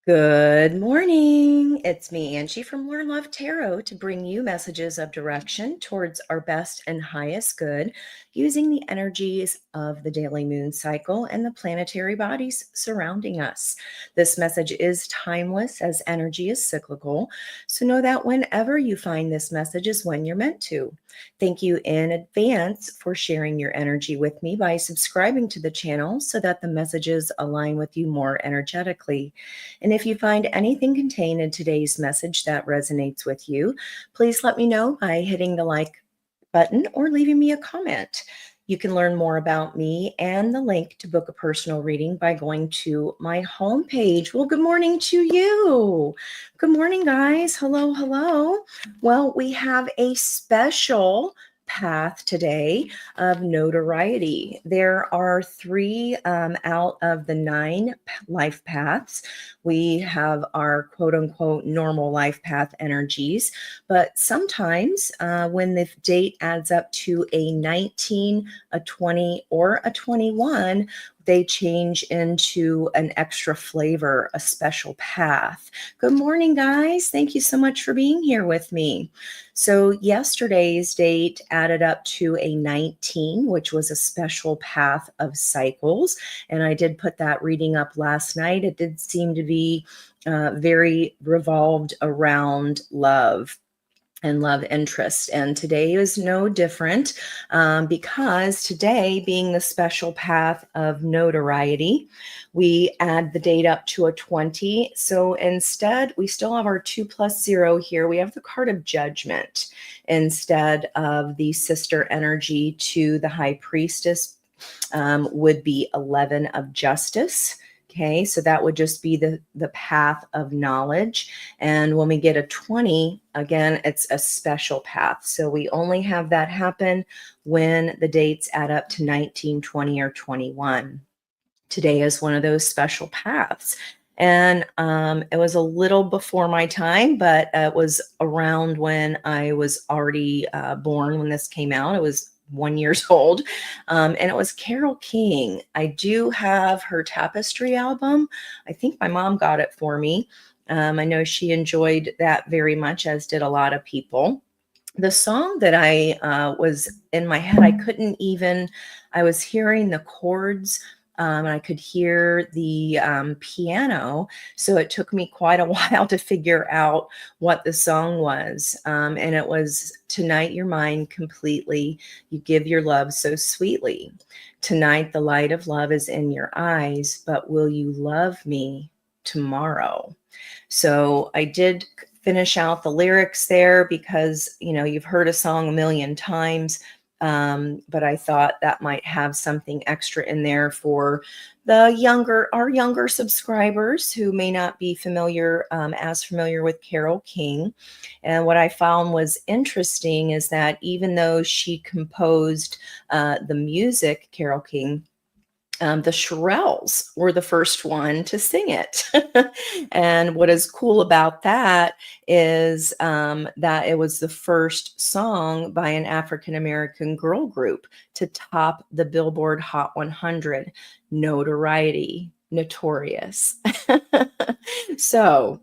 Good morning. It's me, Angie from Learn Love Tarot, to bring you messages of direction towards our best and highest good using the energies of the daily moon cycle and the planetary bodies surrounding us. This message is timeless as energy is cyclical. So know that whenever you find this message is when you're meant to. Thank you in advance for sharing your energy with me by subscribing to the channel so that the messages align with you more energetically. And if you find anything contained in today's message that resonates with you, please let me know by hitting the like button or leaving me a comment. You can learn more about me and the link to book a personal reading by going to my homepage. Well, good morning to you. Good morning, guys. Hello, hello. Well, we have a special path today of notoriety. There are three out of the 9 life paths. We have our quote unquote normal life path energies, but sometimes when the date adds up to a 19, a 20, or a 21, they change into an extra flavor, a special path. Good morning, guys. Thank you so much for being here with me. So yesterday's date added up to a 19, which was a special path of cycles. And I did put that reading up last night. It did seem to be very revolved around love and love interest. And today is no different because today, being the special path of notoriety, we add the date up to a 20. So instead, we still have our 2 plus 0 here. We have the card of judgment instead of the sister energy to the high priestess, would be 11 of justice. Okay, so that would just be the path of knowledge. And when we get a 20, again, it's a special path. So we only have that happen when the dates add up to 19, 20, or 21. Today is one of those special paths. And it was a little before my time, but it was around when I was already born when this came out. It was 1 year old. And it was Carole King. I do have her Tapestry album. I think my mom got it for me. I know she enjoyed that very much, as did a lot of people. The song that I was in my head, I was hearing the chords. And I could hear the piano. So it took me quite a while to figure out what the song was. And it was "Tonight You're Mine Completely. You Give Your Love So Sweetly. Tonight the light of love is in your eyes, but will you love me tomorrow?" So I did finish out the lyrics there because, you've heard a song a million times. But I thought that might have something extra in there for our younger subscribers who may not be as familiar with Carole King. And what I found was interesting is that even though she composed the music, Carole King, the Shirelles were the first one to sing it. And what is cool about that is that it was the first song by an African-American girl group to top the Billboard Hot 100. Notoriety, notorious. So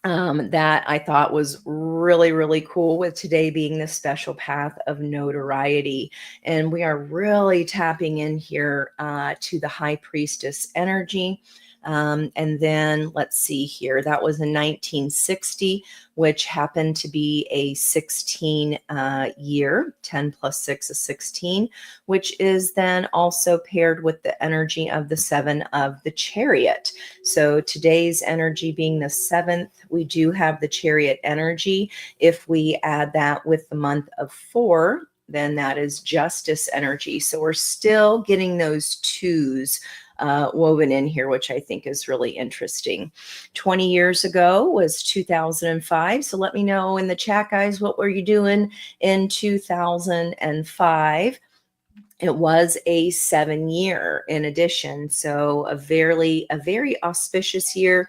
that I thought was really, really cool, with today being the special path of notoriety. And we are really tapping in here to the high priestess energy. And then let's see here, that was in 1960, which happened to be a 16 year. 10 plus 6 is 16, which is then also paired with the energy of the 7 of the Chariot. So today's energy being the 7th, we do have the Chariot energy. If we add that with the month of 4, then that is justice energy. So we're still getting those 2s woven in here, which I think is really interesting. 20 years ago was 2005. So let me know in the chat, guys, what were you doing in 2005? It was a 7 year in addition. So a very auspicious year,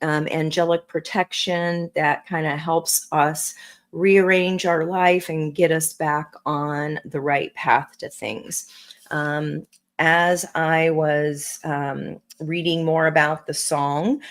angelic protection that kind of helps us rearrange our life and get us back on the right path to things. As I was reading more about the song,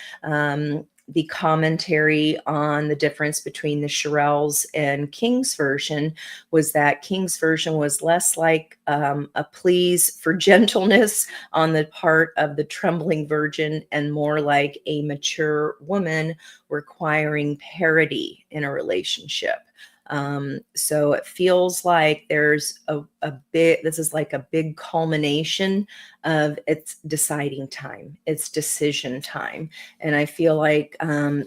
the commentary on the difference between the Shirelles and King's version was that King's version was less like a pleas for gentleness on the part of the trembling virgin and more like a mature woman requiring parity in a relationship. So it feels like there's this is like a big culmination of it's deciding time, it's decision time. And I feel like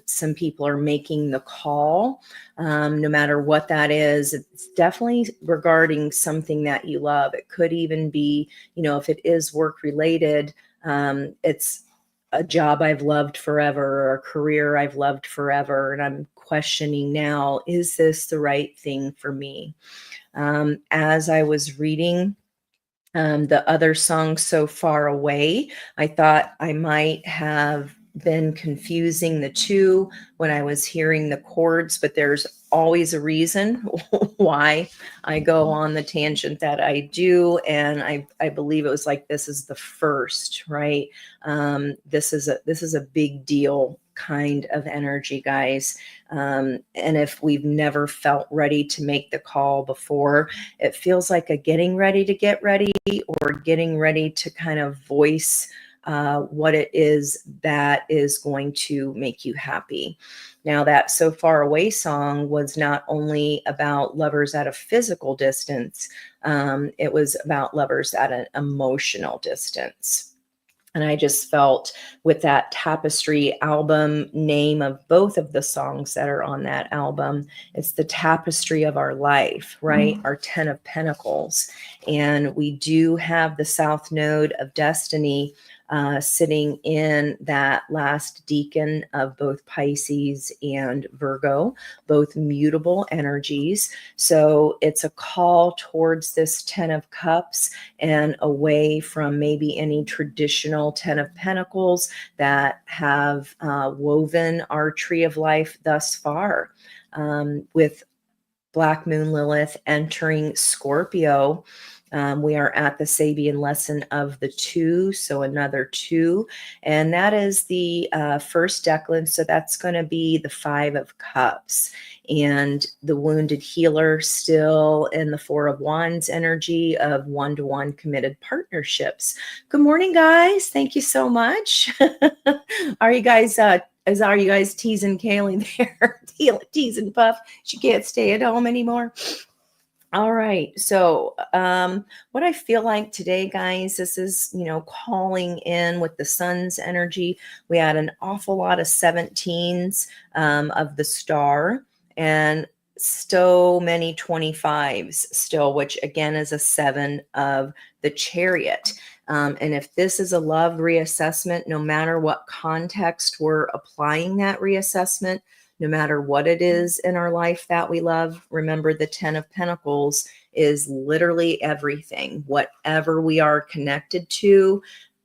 some people are making the call, no matter what that is. It's definitely regarding something that you love. It could even be, if it is work related, it's a job I've loved forever or a career I've loved forever. And I'm questioning now, is this the right thing for me? As I was reading the other song, So Far Away, I thought I might have been confusing the two when I was hearing the chords, but there's always a reason why I go on the tangent that I do. And I believe it was like, this is the first, right? This is a big deal kind of energy, guys. And if we've never felt ready to make the call before, it feels like a getting ready to get ready, or getting ready to kind of voice what it is that is going to make you happy. Now, that So Far Away song was not only about lovers at a physical distance, it was about lovers at an emotional distance. And I just felt with that Tapestry album name of both of the songs that are on that album, it's the tapestry of our life, right? Our 10 of Pentacles. And we do have the South Node of Destiny sitting in that last decan of both Pisces and Virgo, both mutable energies. So it's a call towards this 10 of Cups and away from maybe any traditional 10 of Pentacles that have woven our tree of life thus far. With Black Moon Lilith entering Scorpio, we are at the Sabian lesson of the 2, so another 2, and that is the first decan. So that's going to be the 5 of Cups, and the wounded healer still in the 4 of Wands energy of one-to-one committed partnerships. Good morning, guys. Thank you so much. Are you guys teasing Kaylee there? Teasing Puff? She can't stay at home anymore. All right. So what I feel like today, guys, this is, calling in with the sun's energy. We had an awful lot of 17s of the star and so many 25s still, which again is a 7 of the Chariot. And if this is a love reassessment, no matter what context we're applying that reassessment, no matter what it is in our life that we love, remember the 10 of Pentacles is literally everything, whatever we are connected to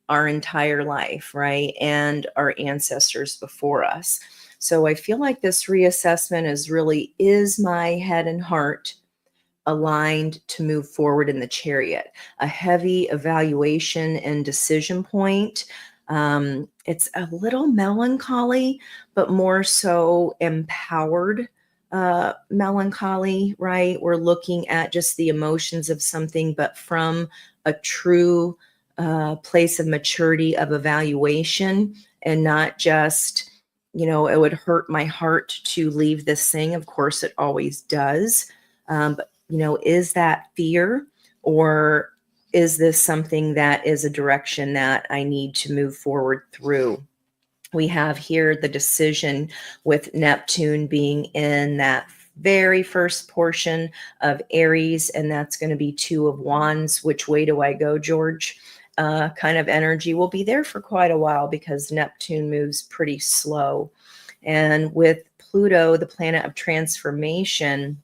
our entire life, right? And our ancestors before us. So I feel like this reassessment is my head and heart aligned to move forward in the Chariot, a heavy evaluation and decision point. It's a little melancholy, but more so empowered melancholy, right? We're looking at just the emotions of something, but from a true place of maturity of evaluation, and not just, it would hurt my heart to leave this thing. Of course, it always does. But is that fear, or is this something that is a direction that I need to move forward through? We have here the decision with Neptune being in that very first portion of Aries, and that's going to be 2 of Wands. Which way do I go, George? Kind of energy will be there for quite a while because Neptune moves pretty slow. And with Pluto, the planet of transformation,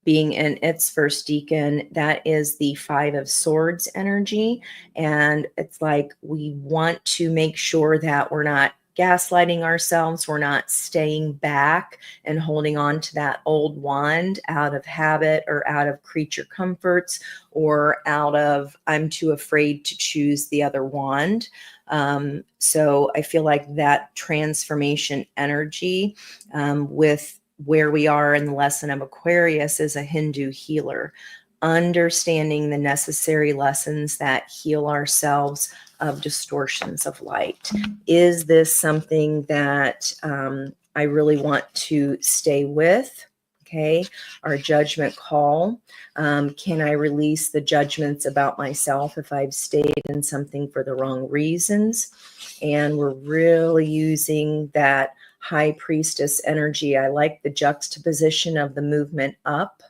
being in its first decan, that is the 5 of Swords energy. And it's like we want to make sure that we're not gaslighting ourselves. We're not staying back and holding on to that old wand out of habit or out of creature comforts or out of I'm too afraid to choose the other wand. So I feel like that transformation energy with where we are in the lesson of Aquarius is a Hindu healer, understanding the necessary lessons that heal ourselves of distortions of light. Is this something that I really want to stay with? Okay, our judgment call. Can I release the judgments about myself if I've stayed in something for the wrong reasons? And we're really using that high priestess energy. I like the juxtaposition of the movement up,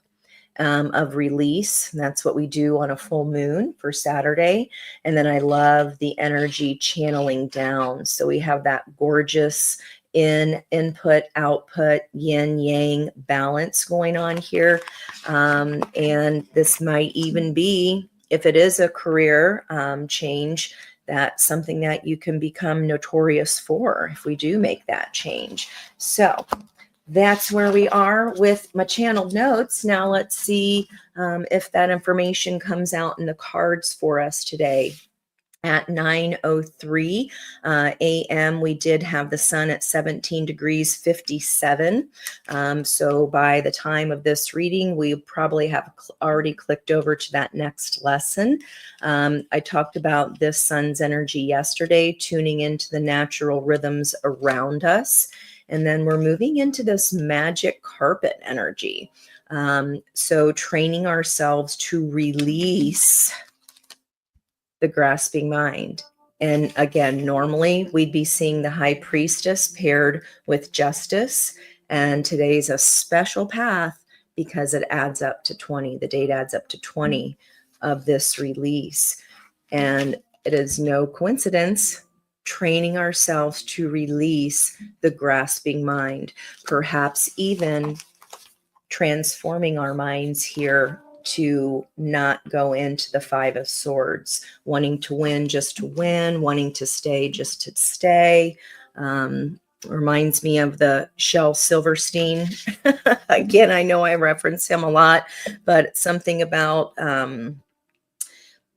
of release. That's what we do on a full moon for Saturday. And then I love the energy channeling down. So we have that gorgeous input, output, yin yang balance going on here. And this might even be, if it is a career change, that's something that you can become notorious for if we do make that change. So that's where we are with my channeled notes. Now let's see if that information comes out in the cards for us today. At 9:03 a.m., we did have the sun at 17 degrees 57. So by the time of this reading, we probably have already clicked over to that next lesson. I talked about this sun's energy yesterday, tuning into the natural rhythms around us. And then we're moving into this magic carpet energy. So training ourselves to release the grasping mind. And again, normally we'd be seeing the high priestess paired with justice. And today's a special path because it adds up to 20. The date adds up to 20 of this release. And it is no coincidence, training ourselves to release the grasping mind, perhaps even transforming our minds here to not go into the Five of Swords, wanting to win just to win, wanting to stay just to stay. Reminds me of the Shel Silverstein. Again, I know I reference him a lot, but something about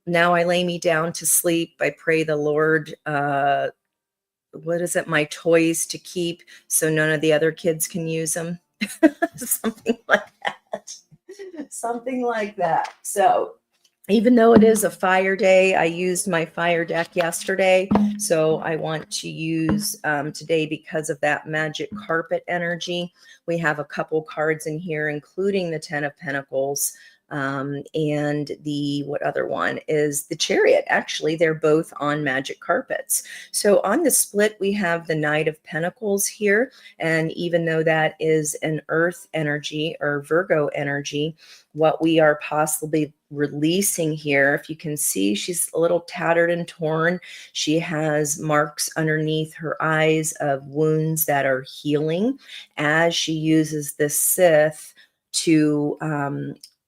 now I lay me down to sleep. I pray the Lord, what is it? My toys to keep so none of the other kids can use them. Something like that. Something like that. So even though it is a fire day, I used my fire deck yesterday. So I want to use today because of that magic carpet energy. We have a couple cards in here, including the 10 of Pentacles. And the, what other one is the Chariot. Actually, they're both on magic carpets. So on the split, we have the Knight of Pentacles here. And even though that is an earth energy or Virgo energy, what we are possibly releasing here, if you can see, she's a little tattered and torn. She has marks underneath her eyes of wounds that are healing as she uses the Sith to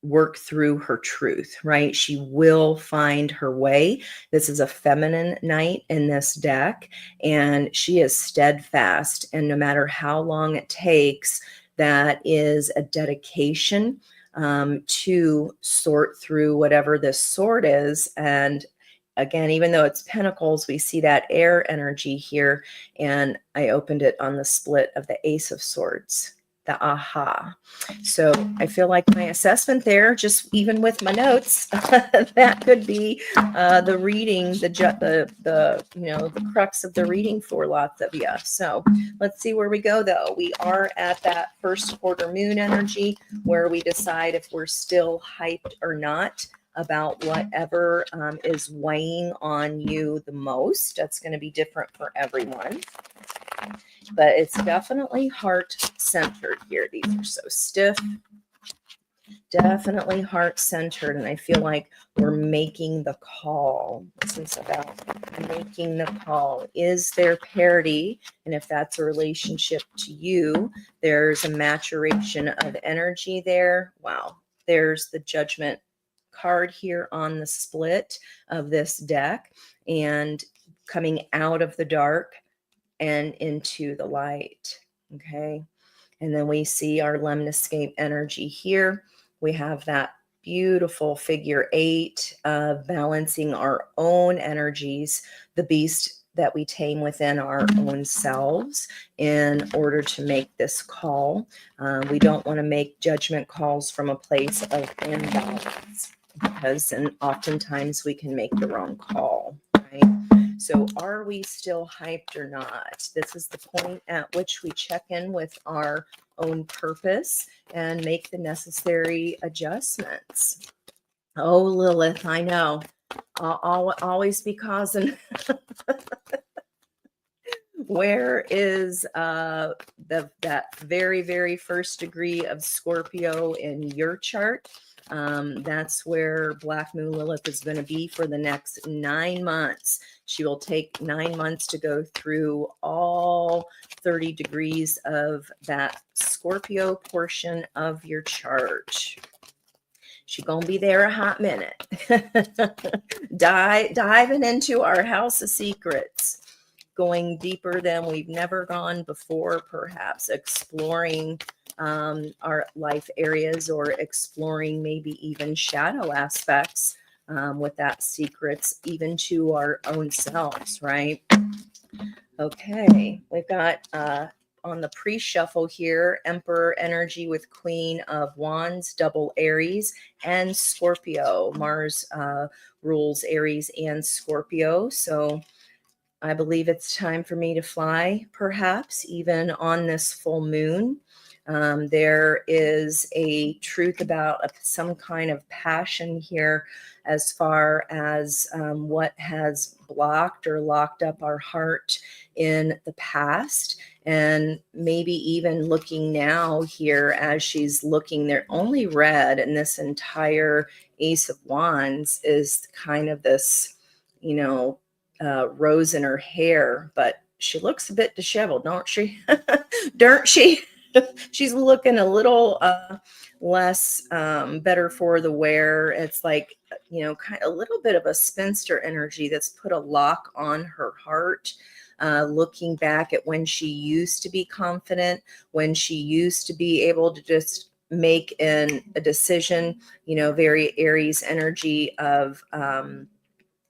work through her truth, right? She will find her way. This is a feminine knight in this deck, and she is steadfast. And no matter how long it takes, that is a dedication to sort through whatever this sword is. And again, even though it's Pentacles, we see that air energy here. And I opened it on the split of the Ace of Swords, the aha. So I feel like my assessment there, just even with my notes, that could be the reading, the you know, the crux of the reading for lots of you. So let's see where we go, though. We are at that first quarter moon energy where we decide if we're still hyped or not about whatever is weighing on you the most. That's going to be different for everyone. But it's definitely heart-centered here. These are so stiff. Definitely heart-centered. And I feel like we're making the call. This is about making the call. Is there parity? And if that's a relationship to you, there's a maturation of energy there. Wow. There's the Judgment card here on the split of this deck, and coming out of the dark and into the light. Okay. And then we see our lemniscate energy here. We have that beautiful figure 8 balancing our own energies. The beast that we tame within our own selves in order to make this call. We don't want to make judgment calls from a place of imbalance, because and oftentimes we can make the wrong call, right? So are we still hyped or not? This is the point at which we check in with our own purpose and make the necessary adjustments. Oh, Lilith, I know. I'll always be causing. Where is that very, very first degree of Scorpio in your chart? That's where Black Moon Lilith is going to be for the next 9 months. She will take 9 months to go through all 30 degrees of that Scorpio portion of your chart. She's going to be there a hot minute. Diving into our house of secrets, going deeper than we've never gone before, perhaps exploring our life areas, or exploring maybe even shadow aspects with that secrets, even to our own selves, right? Okay, we've got on the pre-shuffle here, Emperor energy with Queen of Wands, double Aries, and Scorpio. Mars rules Aries and Scorpio, so I believe it's time for me to fly, perhaps even on this full moon. There is a truth about some kind of passion here as far as what has blocked or locked up our heart in the past. And maybe even looking now here as she's looking there, only red in this entire Ace of Wands is kind of this, rose in her hair, but she looks a bit disheveled, don't she? Don't she? She's looking a little less better for the wear. It's like, kind of a little bit of a spinster energy that's put a lock on her heart. Looking back at when she used to be confident, when she used to be able to just make a decision, very Aries energy of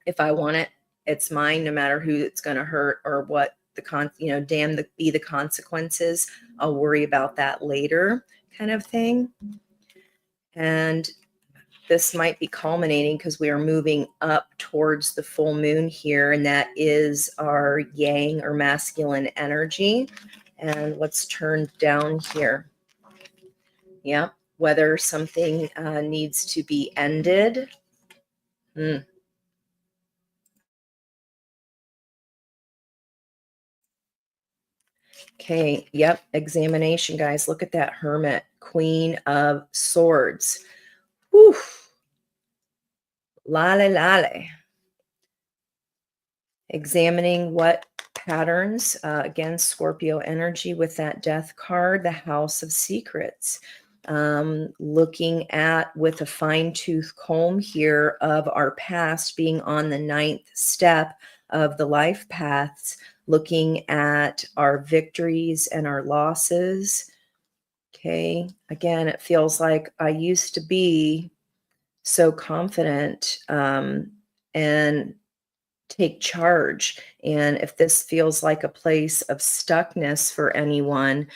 if I want it, it's mine, no matter who it's going to hurt or what be the consequences. I'll worry about that later, kind of thing. And this might be culminating because we are moving up towards the full moon here, and that is our yang or masculine energy. And let's turn down here. Yeah, whether something needs to be ended. Okay, yep, examination, guys. Look at that Hermit, Queen of Swords. Whew. Lale, lale. Examining what patterns, again, Scorpio energy with that Death card, the House of Secrets. Looking at with a fine-tooth comb here of our past, being on the 9th step of the life paths, looking at our victories and our losses. Okay, again, it feels like I used to be so confident and take charge. And if this feels like a place of stuckness for anyone,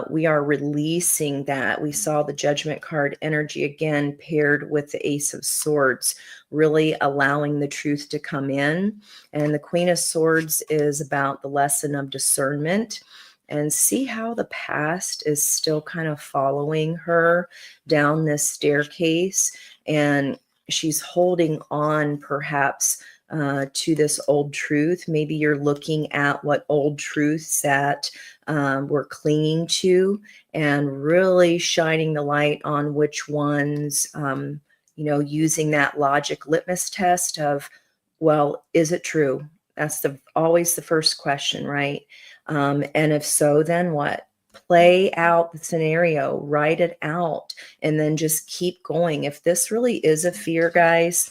we are releasing that. We saw the Judgment card energy again paired with the Ace of Swords, really allowing the truth to come in. And the Queen of Swords is about the lesson of discernment. And see how the past is still kind of following her down this staircase. And she's holding on perhaps to this old truth. Maybe you're looking at what old truths that we're clinging to and really shining the light on which ones, using that logic litmus test of, well, is it true? That's always the first question, right? And if so, then what? Play out the scenario, write it out, and then just keep going. If this really is a fear, guys,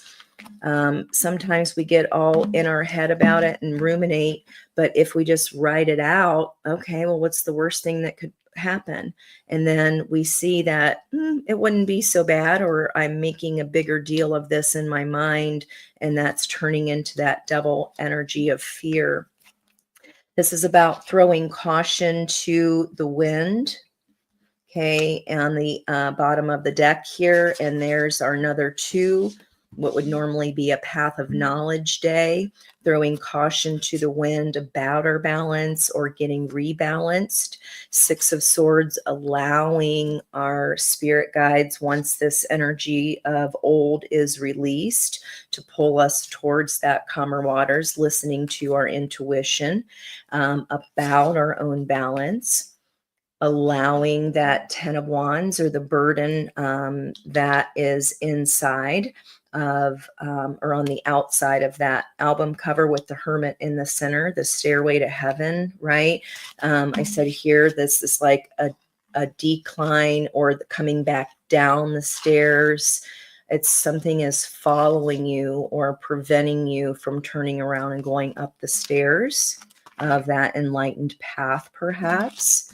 sometimes we get all in our head about it and ruminate, But if we just write it out, okay, well, what's the worst thing that could happen? And then we see that it wouldn't be so bad, or I'm making a bigger deal of this in my mind, and that's turning into that devil energy of fear. This is about throwing caution to the wind. Okay, on the bottom of the deck here, and there's our another 2, what would normally be a path of knowledge day, throwing caution to the wind about our balance or getting rebalanced. 6 of Swords, allowing our spirit guides, once this energy of old is released, to pull us towards that calmer waters, listening to our intuition about our own balance. Allowing that 10 of Wands, or the burden that is inside of or on the outside of that album cover with the Hermit in the center, the stairway to heaven, right? I said here, this is like a decline, or the coming back down the stairs. It's something is following you or preventing you from turning around and going up the stairs of that enlightened path, perhaps.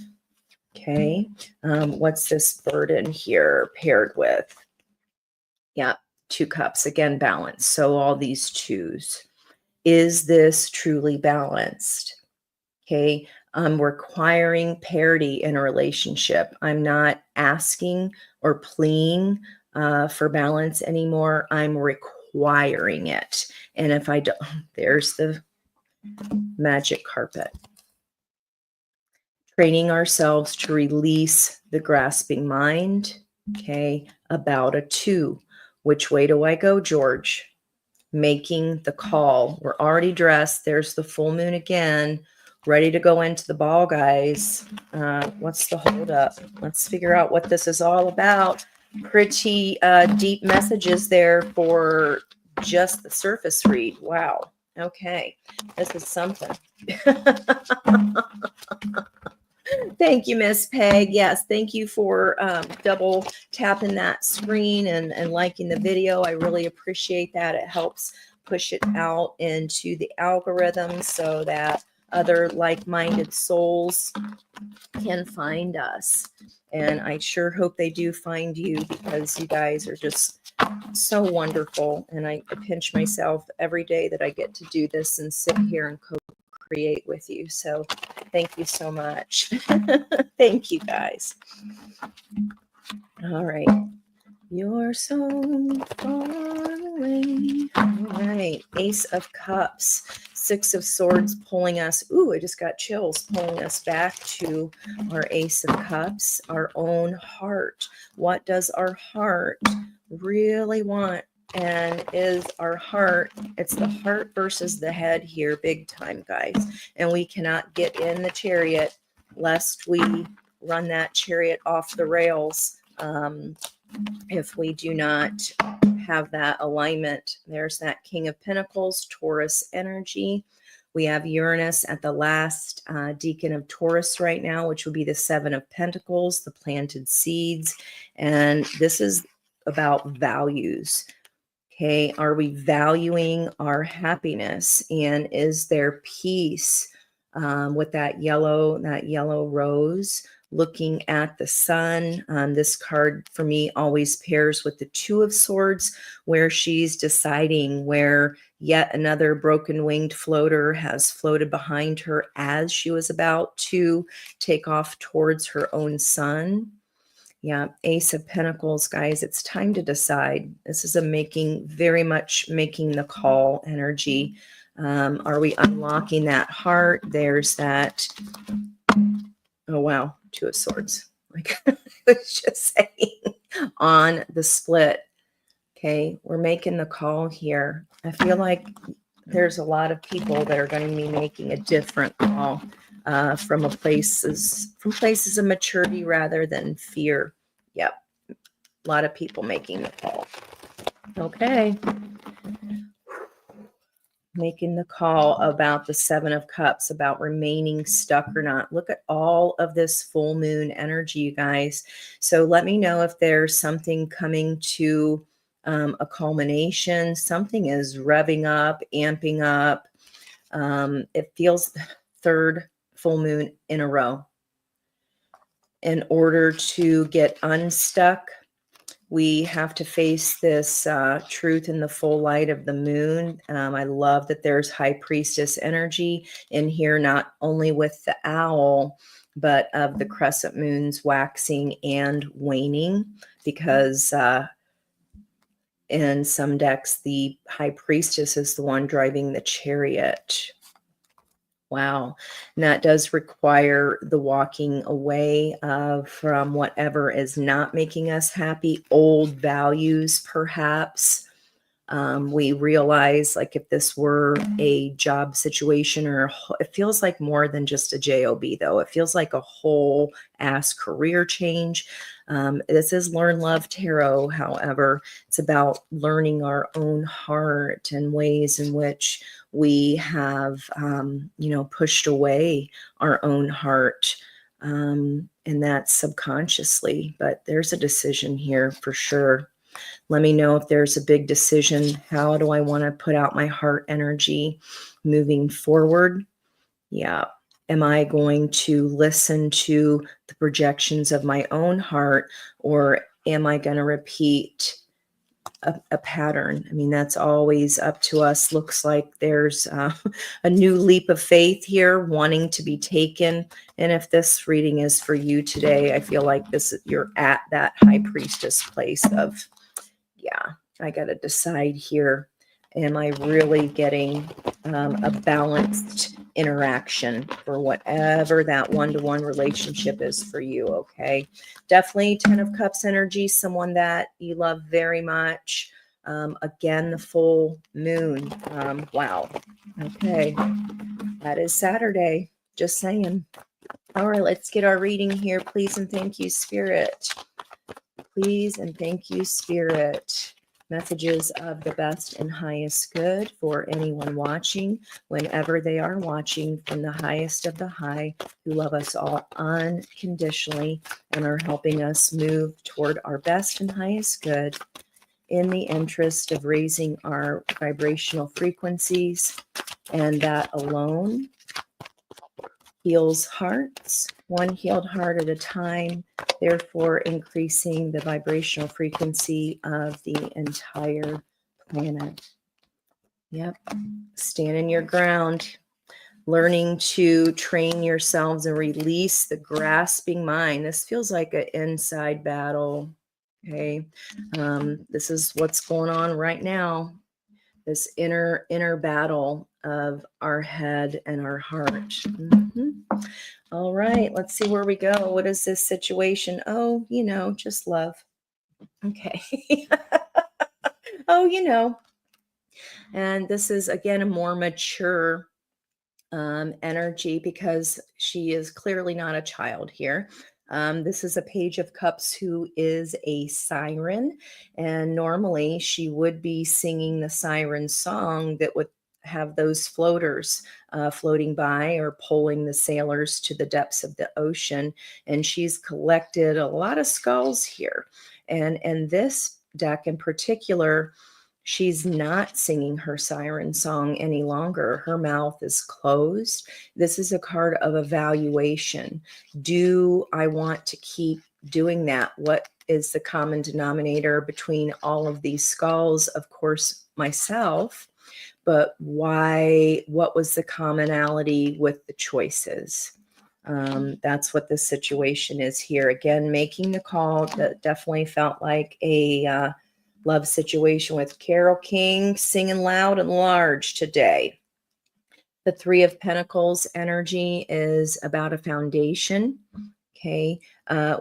Okay, what's this burden here paired with? Yeah, 2 cups, again, balance. So all these 2s. Is this truly balanced? Okay, I'm requiring parity in a relationship. I'm not asking or pleading for balance anymore. I'm requiring it. And if I don't, there's the magic carpet. Training ourselves to release the grasping mind. Okay, about a 2. Which way do I go, George? Making the call. We're already dressed. There's the full moon again. Ready to go into the ball, guys. What's the holdup? Let's figure out what this is all about. Pretty deep messages there for just the surface read. Wow. Okay, this is something. Thank you, Miss Peg. Yes, thank you for double tapping that screen and liking the video. I really appreciate that. It helps push it out into the algorithm so that other like-minded souls can find us. And I sure hope they do find you, because you guys are just so wonderful. And I pinch myself every day that I get to do this and sit here and co-create with you. So thank you so much. Thank you, guys. All right. You're so far away. All right. Ace of Cups, 6 of Swords, pulling us. Ooh, I just got chills, pulling us back to our Ace of Cups, our own heart. What does our heart really want? And is our heart, it's the heart versus the head here, big time, guys. And we cannot get in the chariot lest we run that chariot off the rails. If we do not have that alignment. There's that King of Pentacles, Taurus energy. We have Uranus at the last decan of Taurus right now, which would be the 7 of Pentacles, the planted seeds. And this is about values. Okay, are we valuing our happiness? And is there peace with that yellow rose? Looking at the sun. This card for me always pairs with the 2 of Swords, where she's deciding where yet another broken winged floater has floated behind her as she was about to take off towards her own sun. Yeah, Ace of Pentacles, guys, it's time to decide. This is a very much making the call energy. Are we unlocking that heart? There's that. Oh, wow. 2 of Swords. Like I was just saying on the split. Okay, we're making the call here. I feel like there's a lot of people that are going to be making a different call from places of maturity rather than fear. Yep, a lot of people making the call. Okay. Making the call about the 7 of Cups, about remaining stuck or not. Look at all of this full moon energy, you guys. So let me know if there's something coming to a culmination. Something is revving up, amping up. It feels third full moon in a row. In order to get unstuck, we have to face this truth in the full light of the moon. I love that there's High Priestess energy in here, not only with the owl, but of the crescent moons waxing and waning, because in some decks, the High Priestess is the one driving the chariot. Wow. And that does require the walking away from whatever is not making us happy, old values, perhaps. We realize, like, if this were a job situation, or it feels like more than just a job, though. It feels like a whole ass career change. This is Learn Love Tarot. However, it's about learning our own heart and ways in which we have, pushed away our own heart. And that's subconsciously, but there's a decision here for sure. Let me know if there's a big decision. How do I want to put out my heart energy moving forward? Yeah. Am I going to listen to the projections of my own heart, or am I going to repeat a pattern? I mean, that's always up to us. Looks like there's a new leap of faith here wanting to be taken. And if this reading is for you today, I feel like you're at that High Priestess place of, yeah, I got to decide here. Am I really getting a balanced interaction for whatever that one-to-one relationship is for you? Okay. Definitely 10 of Cups energy, someone that you love very much. Again, the full moon. Wow. Okay. That is Saturday. Just saying. All right, let's get our reading here. Please and thank you, Spirit. Please and thank you, Spirit. Messages of the best and highest good for anyone watching, whenever they are watching, from the highest of the high, who love us all unconditionally and are helping us move toward our best and highest good in the interest of raising our vibrational frequencies. And that alone heals hearts, one healed heart at a time, therefore increasing the vibrational frequency of the entire planet. Yep. Stand in your ground, learning to train yourselves and release the grasping mind. This feels like an inside battle. Okay. This is what's going on right now. This inner battle of our head and our heart. All right, let's see where we go. What is this situation? Oh, just love. Okay. Oh. And this is, again, a more mature energy, because she is clearly not a child here. This is a Page of Cups who is a siren, and normally she would be singing the siren song that would have those floaters floating by, or pulling the sailors to the depths of the ocean. And she's collected a lot of skulls here. And this deck in particular, she's not singing her siren song any longer. Her mouth is closed. This is a card of evaluation. Do I want to keep doing that? What is the common denominator between all of these skulls? Of course, myself. But why? What was the commonality with the choices? That's what this situation is here. Again, making the call. That definitely felt like a love situation with Carole King singing loud and large today. The Three of Pentacles energy is about a foundation. Okay.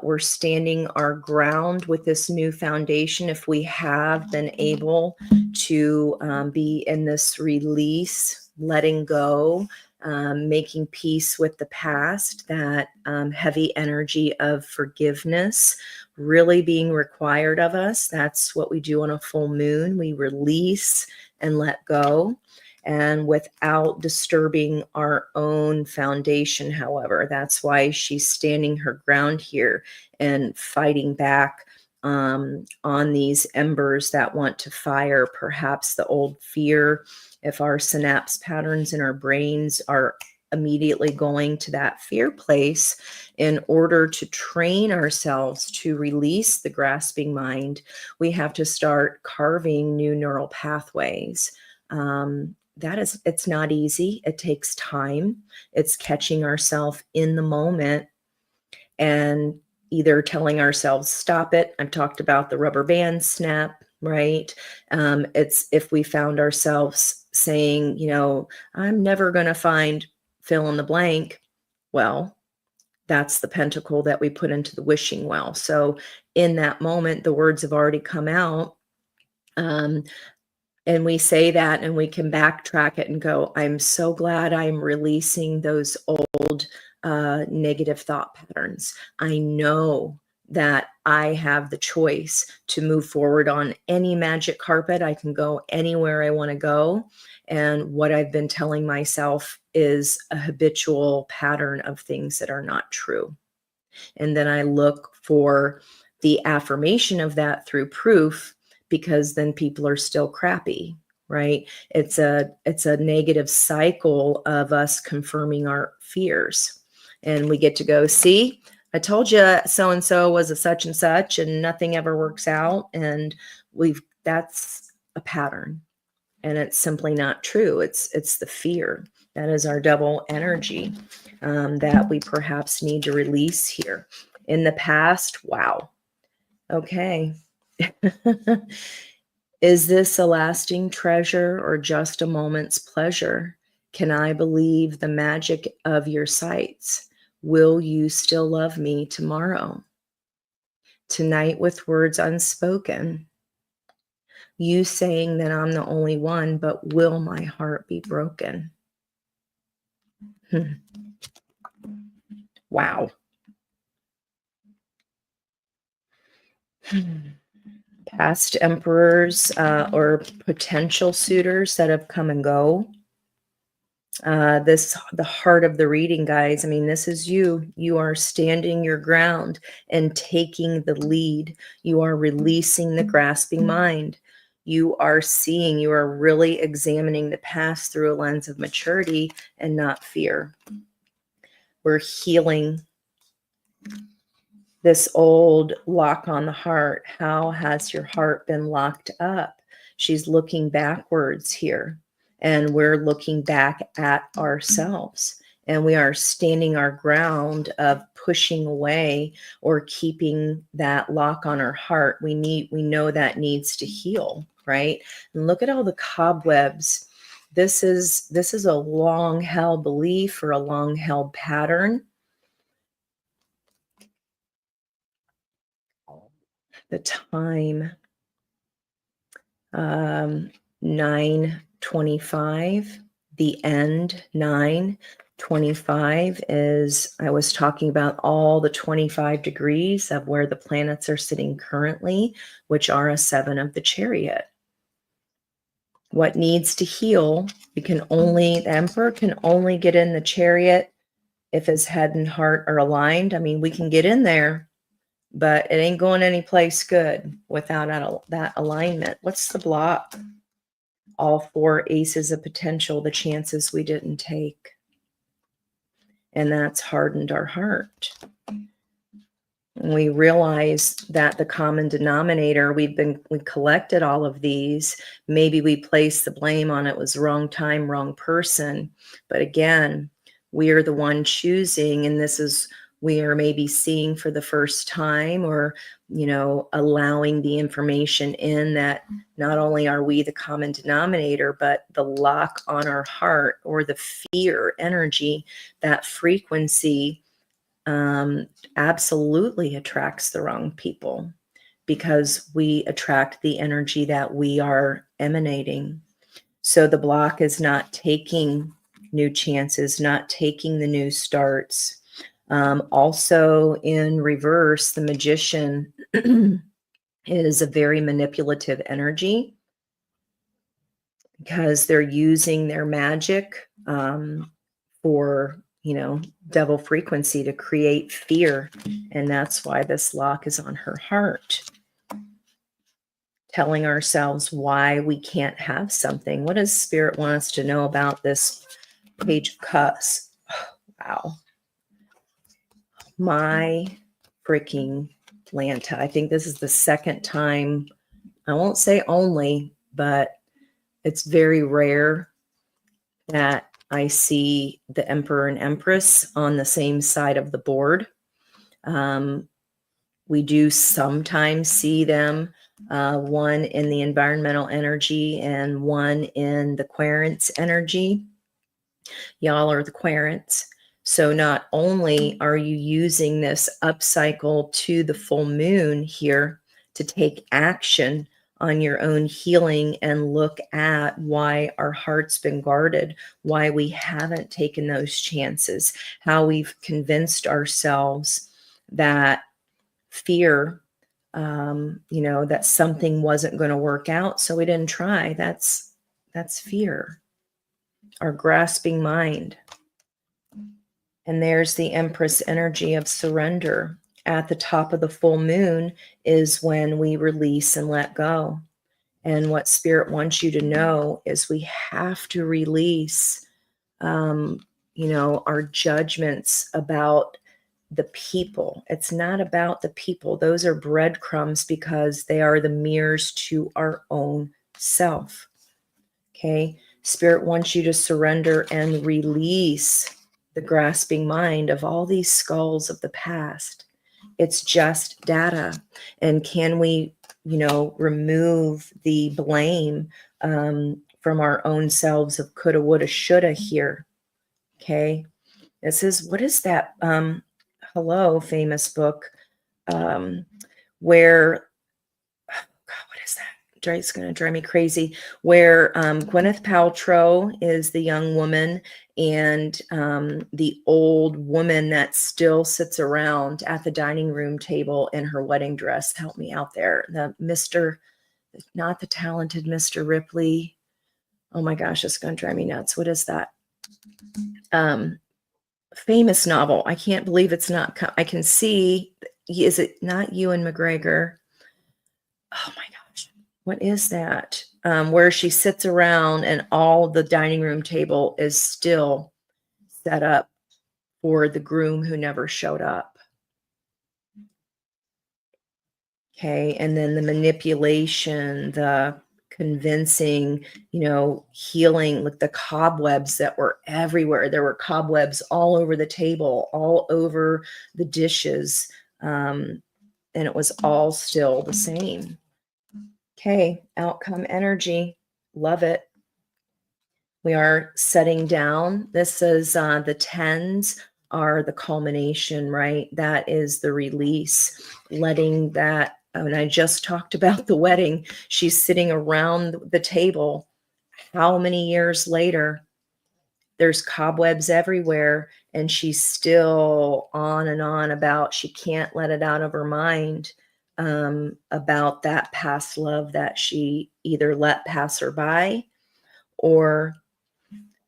We're standing our ground with this new foundation. If we have been able to be in this release, letting go, making peace with the past, that heavy energy of forgiveness really being required of us. That's what we do on a full moon. We release and let go, and without disturbing our own foundation. However, that's why she's standing her ground here and fighting back on these embers that want to fire, perhaps the old fear If our synapse patterns in our brains are immediately going to that fear place, in order to train ourselves to release the grasping mind, we have to start carving new neural pathways. It's not easy. It takes time. It's catching ourselves in the moment and either telling ourselves, stop it. I've talked about the rubber band snap, right? It's if we found ourselves saying, I'm never going to find fill in the blank. Well, that's the pentacle that we put into the wishing well. So in that moment, the words have already come out. And we say that and we can backtrack it and go, I'm so glad I'm releasing those old negative thought patterns. I know that I have the choice to move forward on any magic carpet. I can go anywhere I want to go. And what I've been telling myself is a habitual pattern of things that are not true. And then I look for the affirmation of that through proof, because then people are still crappy, right? It's a negative cycle of us confirming our fears. And we get to go, see, I told you so-and-so was a such and such and nothing ever works out. And that's a pattern. And it's simply not true. It's the fear. That is our double energy that we perhaps need to release here. In the past, wow. Okay. Is this a lasting treasure or just a moment's pleasure? Can I believe the magic of your sights? Will you still love me tomorrow? Tonight with words unspoken. You saying that I'm the only one, but will my heart be broken? Wow. Past emperors or potential suitors that have come and go. The heart of the reading, guys. I mean, this is you. You are standing your ground and taking the lead. You are releasing the grasping mind. You are seeing, you are really examining the past through a lens of maturity and not fear. We're healing this old lock on the heart. How has your heart been locked up? She's looking backwards here. And we're looking back at ourselves, and we are standing our ground of pushing away or keeping that lock on our heart. We know that needs to heal, right? And look at all the cobwebs. This is a long held belief or a long held pattern. The time, 9:25, the end, 9:25 is, I was talking about all the 25 degrees of where the planets are sitting currently, which are a 7 of the chariot. What needs to heal, the emperor can only get in the chariot if his head and heart are aligned. I mean, we can get in there, but it ain't going anyplace good without that alignment. What's the block? All 4 aces of potential, the chances we didn't take. And that's hardened our heart. And we realize that the common denominator, we collected all of these. Maybe we placed the blame on it was wrong time, wrong person. But again, we are the one choosing, and we are maybe seeing for the first time, or allowing the information in that not only are we the common denominator, but the lock on our heart, or the fear energy, that frequency absolutely attracts the wrong people, because we attract the energy that we are emanating. So the block is not taking new chances, not taking the new starts. Also in reverse, the magician is a very manipulative energy, because they're using their magic for, devil frequency to create fear. And that's why this lock is on her heart. telling ourselves why we can't have something. What does Spirit want us to know about this Page of Cups? Wow. My freaking Lanta. I think this is the second time, I won't say only, but it's very rare that I see the Emperor and Empress on the same side of the board. We do sometimes see them, one in the environmental energy and one in the Querents energy. Y'all are the Querents. So not only are you using this upcycle to the full moon here to take action on your own healing and look at why our heart's been guarded, why we haven't taken those chances, how we've convinced ourselves that fear, that something wasn't going to work out, so we didn't try. That's fear, our grasping mind. And there's the Empress energy of surrender. At the top of the full moon is when we release and let go. And what Spirit wants you to know is we have to release, our judgments about the people. It's not about the people. Those are breadcrumbs because they are the mirrors to our own self. Okay. Spirit wants you to surrender and release the grasping mind of all these skulls of the past. It's just data. And can we, remove the blame from our own selves of coulda, woulda, shoulda here? Okay. This is, what is that? Hello, famous book, where, oh God, what is that? It's going to drive me crazy, where Gwyneth Paltrow is the young woman and the old woman that still sits around at the dining room table in her wedding dress. Help me out there. Not the talented Mr. Ripley. Oh my gosh, it's going to drive me nuts. What is that? Famous novel. I can't believe it's not. I can see. Is it not Ewan McGregor? Oh my gosh. What is that? Where she sits around and all the dining room table is still set up for the groom who never showed up. Okay. And then the manipulation, the convincing, healing, like the cobwebs that were everywhere. There were cobwebs all over the table, all over the dishes. And it was all still the same. Okay, outcome energy. Love it. We are setting down. This is the tens are the culmination, right? That is the release, letting that. And I just talked about the wedding. She's sitting around the table. How many years later? There's cobwebs everywhere, and she's still on and on about she can't let it out of her mind. About that past love that she either let pass her by or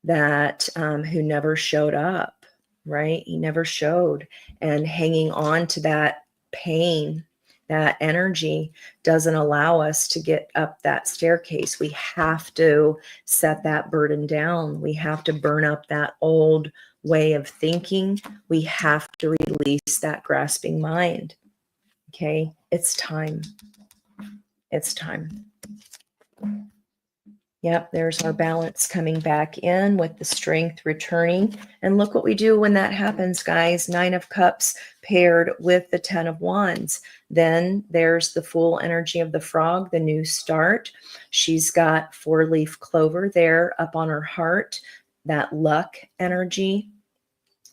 that who never showed up, right? He never showed. And hanging on to that pain, that energy doesn't allow us to get up that staircase. We have to set that burden down. We have to burn up that old way of thinking. We have to release that grasping mind. Okay, it's time. It's time. Yep, there's our balance coming back in with the strength returning. And look what we do when that happens, guys. 9 of Cups paired with the 10 of Wands. Then there's the full energy of the frog, the new start. She's got 4-leaf clover there up on her heart, that luck energy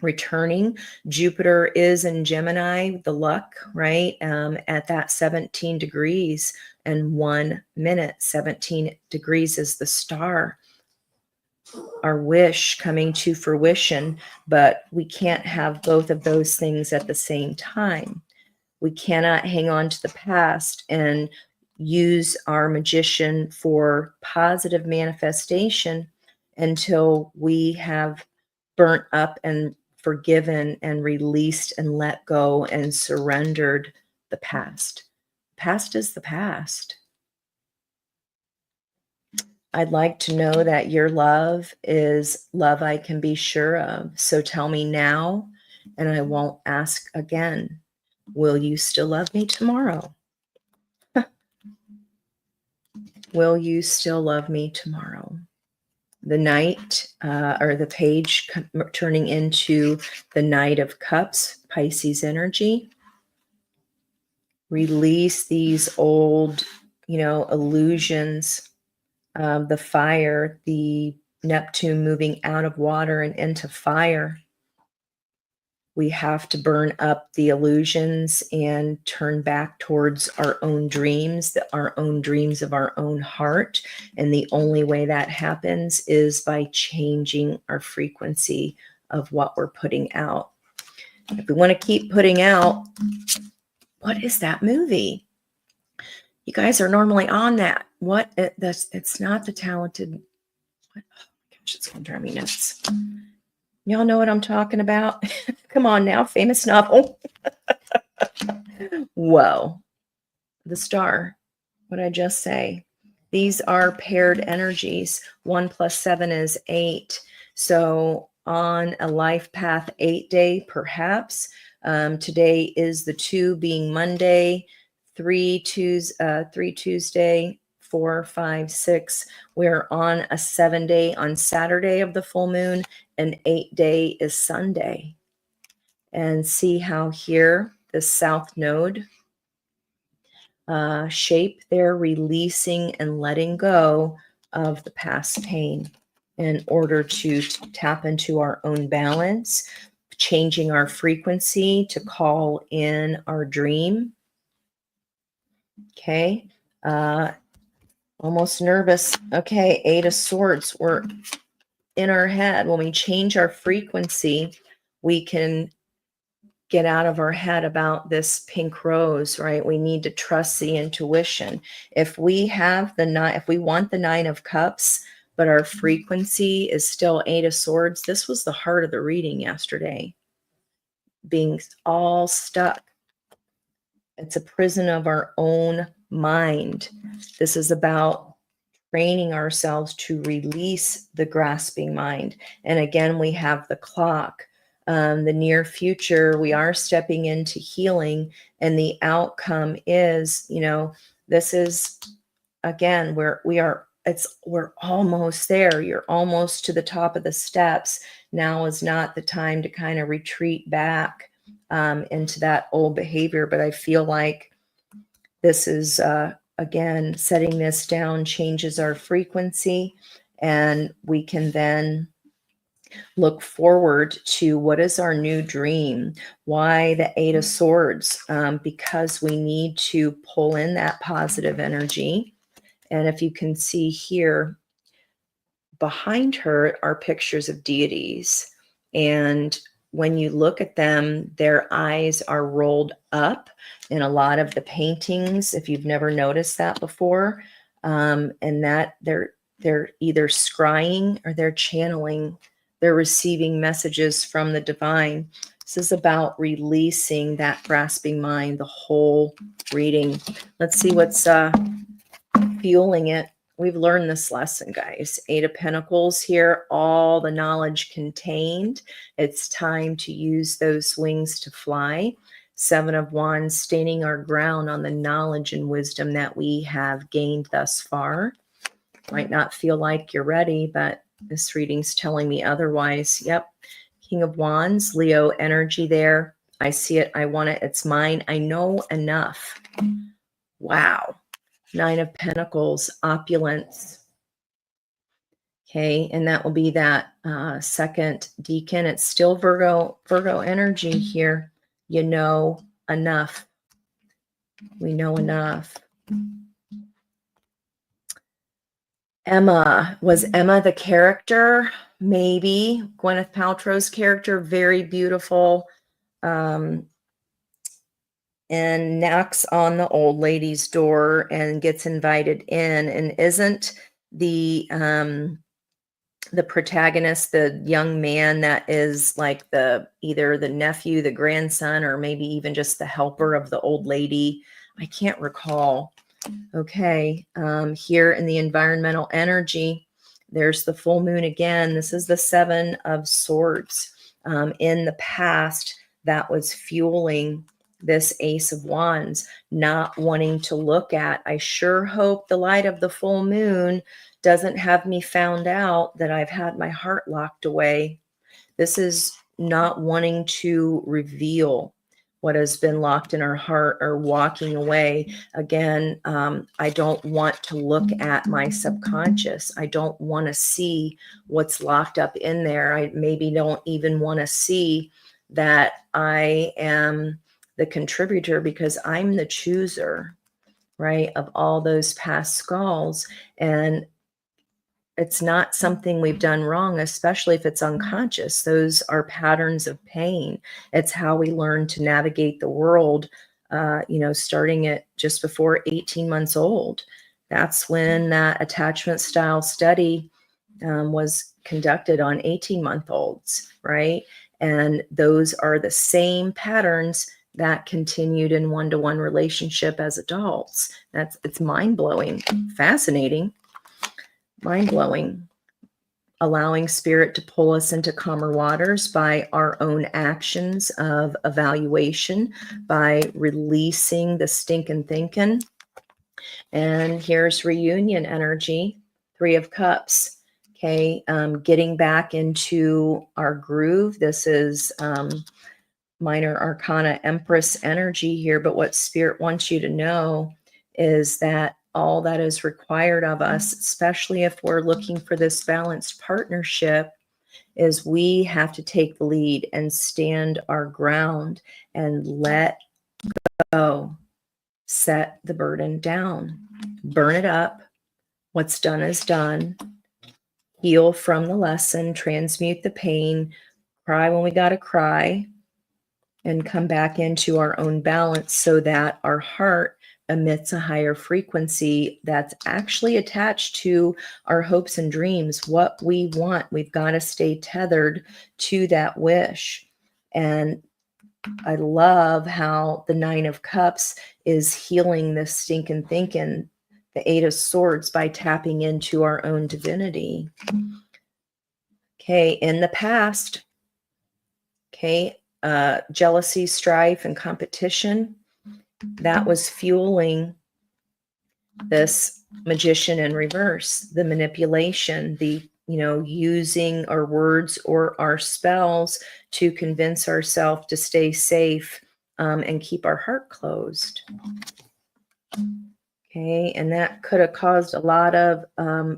returning. Jupiter is in Gemini, the luck, right? At that 17 degrees and 1 minute. 17 degrees is the star. Our wish coming to fruition, but we can't have both of those things at the same time. We cannot hang on to the past and use our magician for positive manifestation until we have burnt up and forgiven and released and let go and surrendered the past. Past is the past. I'd like to know that your love is love I can be sure of. So tell me now, and I won't ask again. Will you still love me tomorrow? Will you still love me tomorrow? The Knight, or the page turning into the Knight of Cups, Pisces energy. Release these old, illusions. The fire, the Neptune moving out of water and into fire. We have to burn up the illusions and turn back towards our own dreams, our own dreams of our own heart. And the only way that happens is by changing our frequency of what we're putting out. If we want to keep putting out, what is that movie? You guys are normally on that. It's not The Talented. Oh my gosh, it's going to drive me nuts. Y'all know what I'm talking about? Come on now, famous novel. Whoa. The Star. What did I just say? These are paired energies. 1 + 7 is 8. So on a life path 8 day, perhaps. Today is the 2 being Monday, 3 Tuesday, 4, 5, 6. We're on a 7 day on Saturday of the full moon, and 8 day is Sunday. And see how here the South Node shape there, releasing and letting go of the past pain in order to tap into our own balance, changing our frequency to call in our dream. Okay. Almost nervous. Okay. 8 of Swords. We're in our head. When we change our frequency, we can get out of our head about this pink rose, right? We need to trust the intuition. If we have if we want the 9 of Cups, but our frequency is still 8 of Swords, this was the heart of the reading yesterday, being all stuck. It's a prison of our own mind. This is about training ourselves to release the grasping mind. And again, we have the clock. The near future, we are stepping into healing, and the outcome is, this is, again, we're almost there. You're almost to the top of the steps. Now is not the time to kind of retreat back into that old behavior. But I feel like this is, again, setting this down changes our frequency, and we can then look forward to what is our new dream. Why the 8 of Swords? Because we need to pull in that positive energy. And if you can see here, behind her are pictures of deities. And when you look at them, their eyes are rolled up in a lot of the paintings, if you've never noticed that before. And that they're either scrying or they're channeling. They're receiving messages from the divine. This is about releasing that grasping mind, the whole reading. Let's see what's fueling it. We've learned this lesson, guys. 8 of Pentacles here, all the knowledge contained. It's time to use those wings to fly. 7 of Wands, standing our ground on the knowledge and wisdom that we have gained thus far. Might not feel like you're ready, but this reading's telling me otherwise. Yep. King of Wands, Leo energy there. I see it. I want it. It's mine. I know enough. Wow. 9 of Pentacles, opulence. Okay. And that will be that second deacon. It's still Virgo energy here. You know enough. We know enough. Emma. Was Emma the character? Maybe. Gwyneth Paltrow's character, very beautiful. And knocks on the old lady's door and gets invited in. And isn't the protagonist the young man that is like either the nephew, the grandson, or maybe even just the helper of the old lady? I can't recall. Okay, here in the environmental energy, there's the full moon again. This is the Seven of Swords. In the past, that was fueling this Ace of Wands, not wanting to look at. I sure hope the light of the full moon doesn't have me found out that I've had my heart locked away. This is not wanting to reveal what has been locked in our heart or walking away. Again, I don't want to look at my subconscious. I don't want to see what's locked up in there. I maybe don't even want to see that I am the contributor, because I'm the chooser, right, of all those past skulls. And it's not something we've done wrong, especially if it's unconscious. Those are patterns of pain. It's how we learn to navigate the world, starting at just before 18 months old. That's when that attachment style study was conducted on 18-month-olds, right? And those are the same patterns that continued in one-to-one relationship as adults. It's mind-blowing, fascinating. Mind-blowing. Allowing spirit to pull us into calmer waters by our own actions of evaluation, by releasing the stinking thinking. And here's reunion energy, Three of Cups. Okay, getting back into our groove. This is Minor Arcana Empress energy here, but what Spirit wants you to know is that all that is required of us, especially if we're looking for this balanced partnership, is we have to take the lead and stand our ground and let go. Set the burden down. Burn it up. What's done is done. Heal from the lesson. Transmute the pain. Cry when we got to cry. And come back into our own balance so that our heart emits a higher frequency that's actually attached to our hopes and dreams, what we want. We've got to stay tethered to that wish. And I love how the Nine of Cups is healing this stinking thinking, the Eight of Swords, by tapping into our own divinity. Okay, in the past, okay, jealousy, strife, and competition, that was fueling this Magician in reverse, the manipulation, the using our words or our spells to convince ourselves to stay safe and keep our heart closed. Okay, and that could have caused a lot of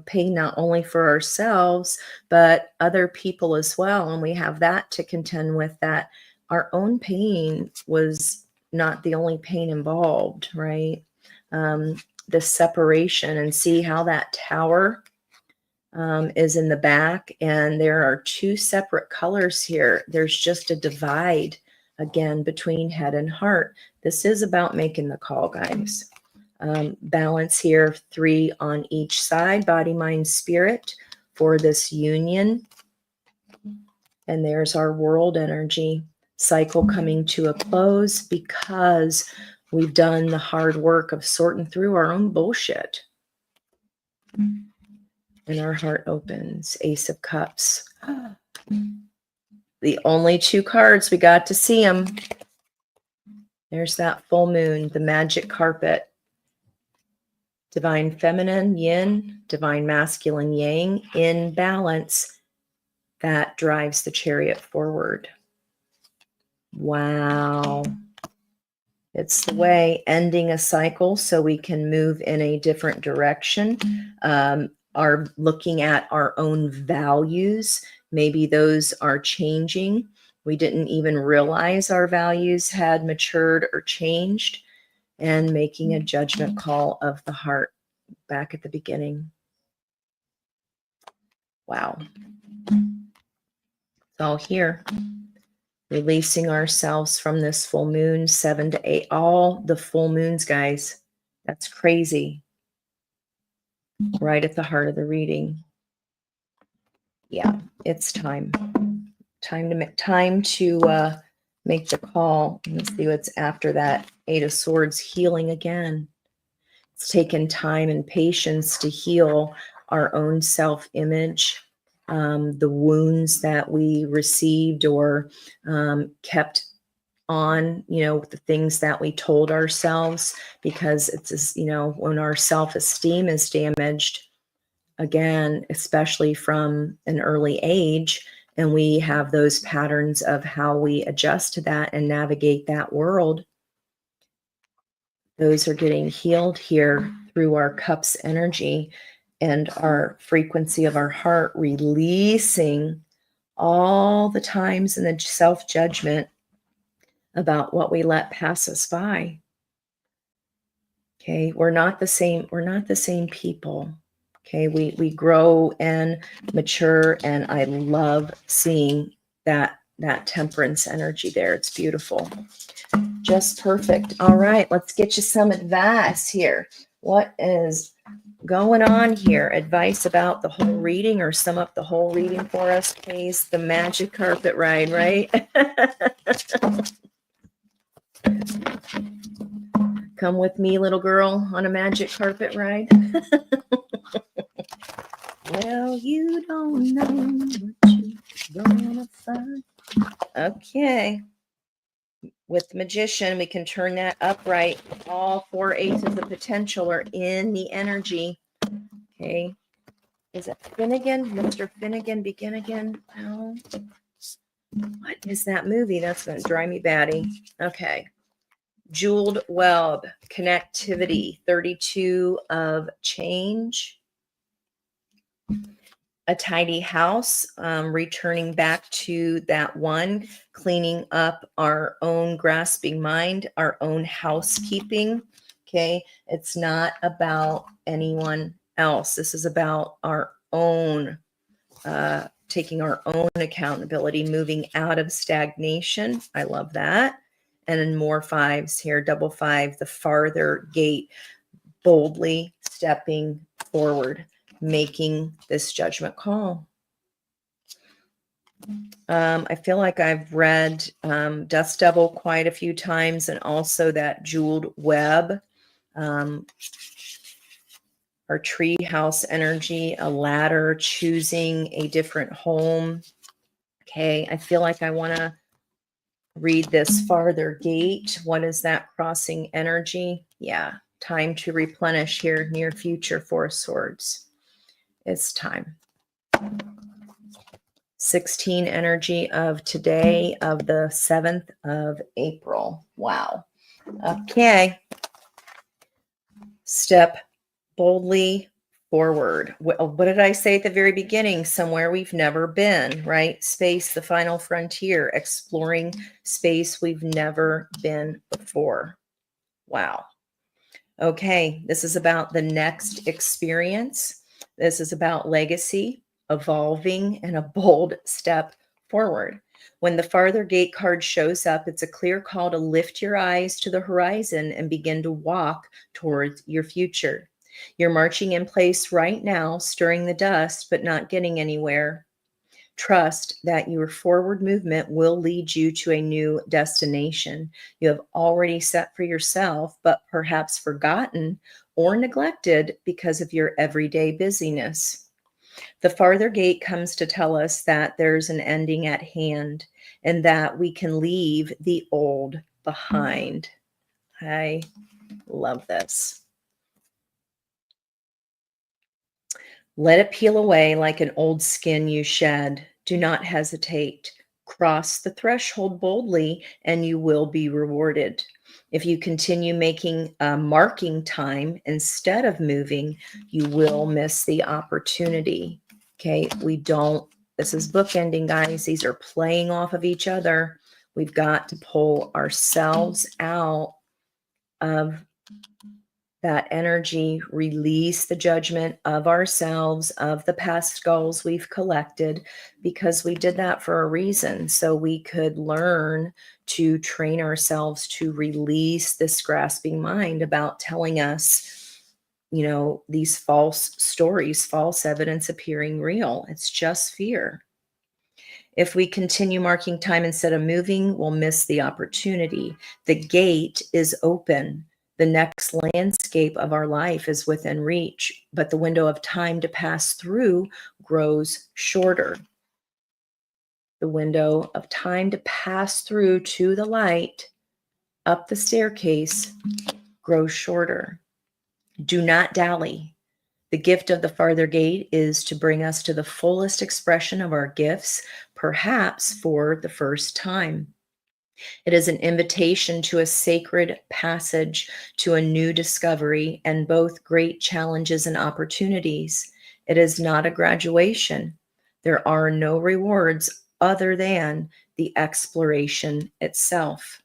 pain, not only for ourselves, but other people as well. And we have that to contend with, that our own pain was not the only pain involved, right? The separation, and see how that tower is in the back, and there are two separate colors here. There's just a divide again between head and heart. This is about making the call, guys. Balance here, 3 on each side, body, mind, spirit, for this union. And there's our world energy cycle coming to a close, because we've done the hard work of sorting through our own bullshit. And our heart opens. Ace of Cups. The only 2 cards, we got to see them. There's that full moon, the magic carpet. Divine feminine, yin, divine masculine, yang, in balance. That drives the chariot forward. Wow. It's the way, ending a cycle so we can move in a different direction. Are looking at our own values. Maybe those are changing. We didn't even realize our values had matured or changed. And making a judgment call of the heart back at the beginning. Wow. It's all here. Releasing ourselves from this full moon, 7 to 8. All the full moons, guys. That's crazy. Right at the heart of the reading. Yeah, it's time. Time to make the call. Let's see what's after that. 8 of Swords, healing again. It's taken time and patience to heal our own self-image, the wounds that we received or kept on, the things that we told ourselves, because it's, when our self-esteem is damaged, again, especially from an early age, and we have those patterns of how we adjust to that and navigate that world, those are getting healed here through our cups energy and our frequency of our heart, releasing all the times and the self-judgment about what we let pass us by. Okay, we're not the same people. Okay, we grow and mature, and I love seeing that temperance energy there. It's beautiful. Just perfect. All right, let's get you some advice here. What is going on here? Advice about the whole reading, or sum up the whole reading for us, please. The magic carpet ride, right? Come with me, little girl, on a magic carpet ride. Well, you don't know what you're gonna find. Okay. With the magician, we can turn that upright. All 4 aces of potential are in the energy. Okay. Is it Finnegan? Mr. Finnegan, begin again? No. What is that movie? That's going to drive me batty. Okay. Jeweled web, connectivity, 32 of change. A tidy house, returning back to that one, cleaning up our own grasping mind, our own housekeeping. Okay. It's not about anyone else. This is about our own, taking our own accountability, moving out of stagnation. I love that. And then more fives here, double five, the farther gate, boldly stepping forward, making this judgment call. I feel like I've read Dust Devil quite a few times, and also that jeweled web, our tree house energy, a ladder, choosing a different home. Okay, I feel like I want to read this farther gate. What is that crossing energy? Yeah, time to replenish here, near future, Four of Swords. It's time. 16 energy of today, of the 7th of April. Wow. Okay. Step boldly forward. What did I say at the very beginning? Somewhere we've never been, right? Space, the final frontier, exploring space we've never been before. Wow. Okay. This is about the next experience. This is about legacy, evolving, and a bold step forward. When the farther gate card shows up, it's a clear call to lift your eyes to the horizon and begin to walk towards your future. You're marching in place right now, stirring the dust, but not getting anywhere. Trust that your forward movement will lead you to a new destination you have already set for yourself, but perhaps forgotten or neglected because of your everyday busyness. The farther gate comes to tell us that there's an ending at hand and that we can leave the old behind. I love this. Let it peel away like an old skin you shed. Do not hesitate. Cross the threshold boldly, and you will be rewarded. If you continue making marking time instead of moving, you will miss the opportunity. Okay, this is bookending, guys. These are playing off of each other. We've got to pull ourselves out of that energy, release the judgment of ourselves, of the past skulls we've collected, because we did that for a reason. So we could learn to train ourselves to release this grasping mind about telling us, these false stories, false evidence appearing real. It's just fear. If we continue marking time instead of moving, we'll miss the opportunity. The gate is open. The next landscape of our life is within reach, but the window of time to pass through grows shorter. The window of time to pass through to the light up the staircase grows shorter. Do not dally. The gift of the farther gate is to bring us to the fullest expression of our gifts, perhaps for the first time. It is an invitation to a sacred passage, to a new discovery, and both great challenges and opportunities. It is not a graduation. There are no rewards other than the exploration itself.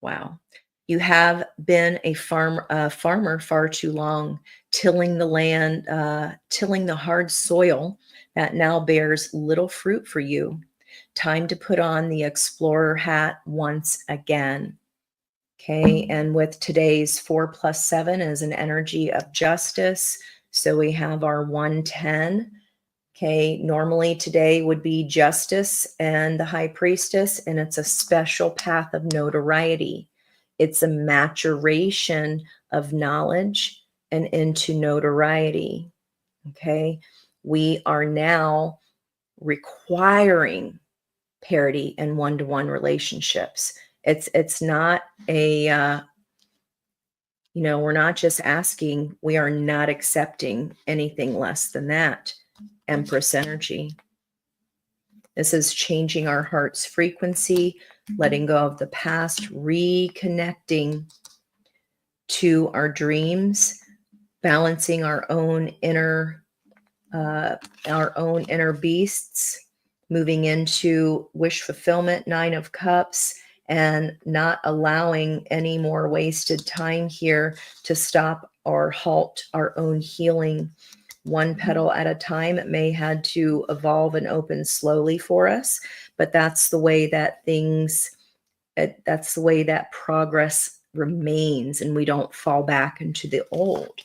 Wow. You have been a farmer far too long, tilling the land, tilling the hard soil that now bears little fruit for you. Time to put on the explorer hat once again. Okay, and with today's 4+7 is an energy of justice. So we have our 110. Okay, normally today would be justice and the high priestess, and it's a special path of notoriety. It's a maturation of knowledge and into notoriety. Okay, we are now requiring parity and one-to-one relationships. It's not a we're not just asking, we are not accepting anything less than that. Empress energy. This is changing our heart's frequency, letting go of the past, reconnecting to our dreams, balancing our own inner beasts, moving into wish fulfillment, 9 of Cups, and not allowing any more wasted time here to stop or halt our own healing. One petal at a time. It may had to evolve and open slowly for us, but that's the way that that's the way that progress remains, and we don't fall back into the old.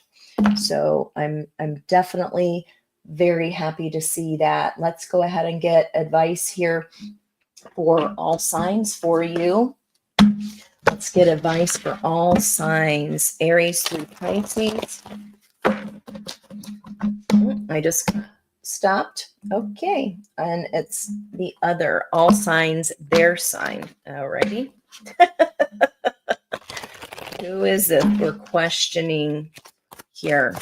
So I'm definitely very happy to see that. Let's go ahead and get advice here for all signs for you. Let's get advice for all signs. Aries through Pisces. I just stopped. Okay. And it's the other, all signs, their sign. Alrighty. Who is it we're questioning here?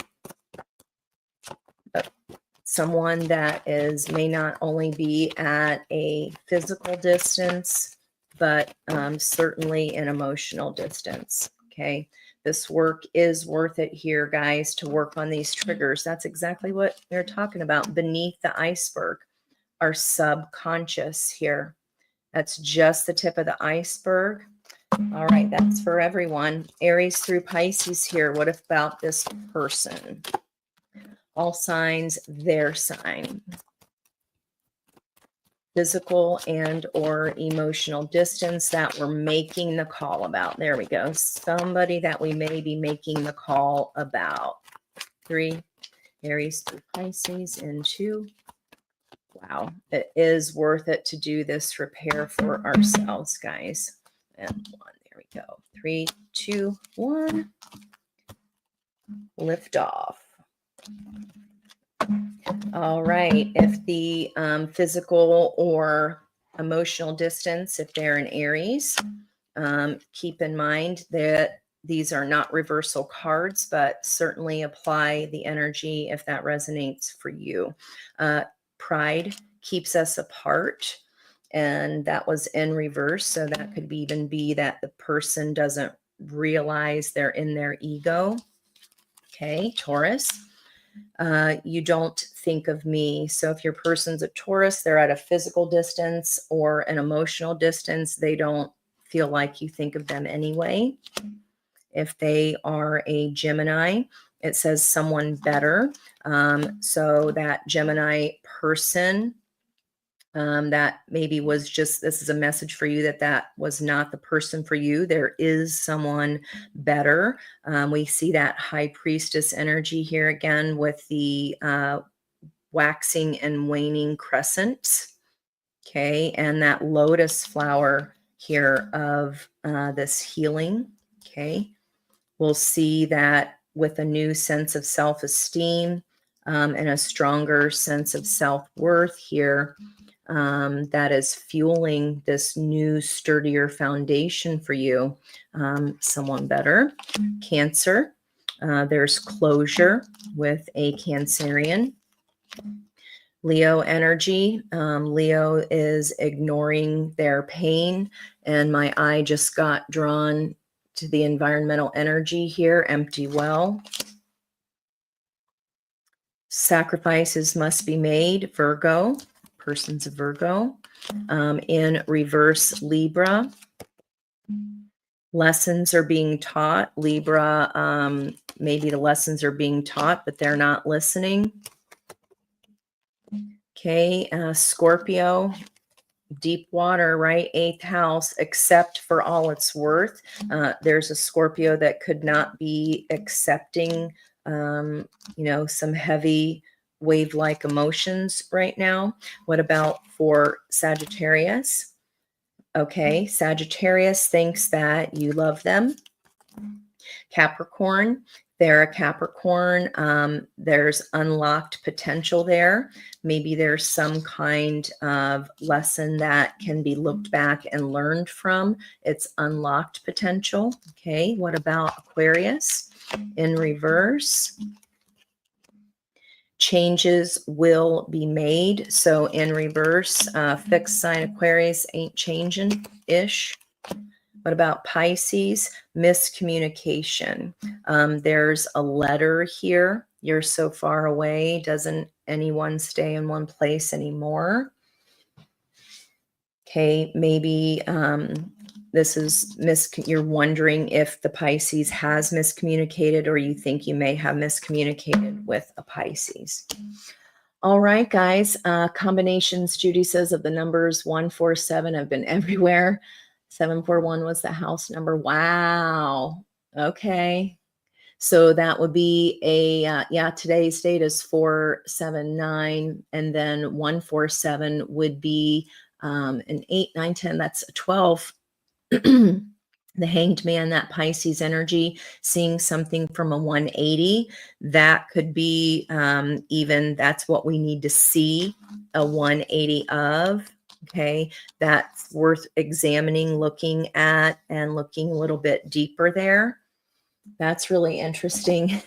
Someone that may not only be at a physical distance, but certainly an emotional distance. Okay. This work is worth it here, guys, to work on these triggers. That's exactly what they're talking about beneath the iceberg, our subconscious here. That's just the tip of the iceberg. All right, that's for everyone. Aries through Pisces here. What about this person? All signs, their sign. Physical and or emotional distance that we're making the call about. There we go. Somebody that we may be making the call about. 3, Aries through Pisces, and 2. Wow, it is worth it to do this repair for ourselves, guys. And 1, there we go. 3, 2, 1. Lift off. All right. If the physical or emotional distance, if they're in Aries, keep in mind that these are not reversal cards, but certainly apply the energy if that resonates for you. Pride keeps us apart, and that was in reverse. So that could even be that the person doesn't realize they're in their ego. Okay, Taurus. You don't think of me. So if your person's a Taurus, they're at a physical distance or an emotional distance, they don't feel like you think of them anyway. If they are a Gemini, it says someone better. So that Gemini person that maybe was just, this is a message for you that was not the person for you. There is someone better. We see that high priestess energy here again with the waxing and waning crescent. Okay. And that lotus flower here of this healing. Okay. We'll see that with a new sense of self-esteem and a stronger sense of self-worth here, that is fueling this new, sturdier foundation for you. Someone better. Cancer. There's closure with a Cancerian. Leo energy. Leo is ignoring their pain, and my eye just got drawn to the environmental energy here. Empty well. Sacrifices must be made. Virgo. Persons of Virgo. In reverse, Libra. Lessons are being taught. Libra, maybe the lessons are being taught, but they're not listening. Okay, Scorpio, deep water, right? 8th house, accept for all it's worth. There's a Scorpio that could not be accepting, some heavy wave-like emotions right now. What about for Sagittarius? Okay, Sagittarius thinks that you love them. Capricorn, they're a Capricorn. There's unlocked potential there. Maybe there's some kind of lesson that can be looked back and learned from. It's unlocked potential. Okay, what about Aquarius? In reverse, changes will be made. So in reverse, fixed sign Aquarius ain't changing-ish. What about Pisces? Miscommunication. There's a letter here. You're so far away. Doesn't anyone stay in one place anymore? Okay, maybe this is you're wondering if the Pisces has miscommunicated, or you think you may have miscommunicated with a Pisces. All right, guys. Combinations, Judy says, of the numbers 147 have been everywhere. 741 was the house number. Wow. Okay. So that would be today's date is 479, and then 147 would be an 8, 9, 10. That's a 12. The Hanged Man, that Pisces energy, seeing something from a 180, that could be even, that's what we need to see a 180 of. Okay, that's worth examining, looking at, and looking a little bit deeper there. That's really interesting.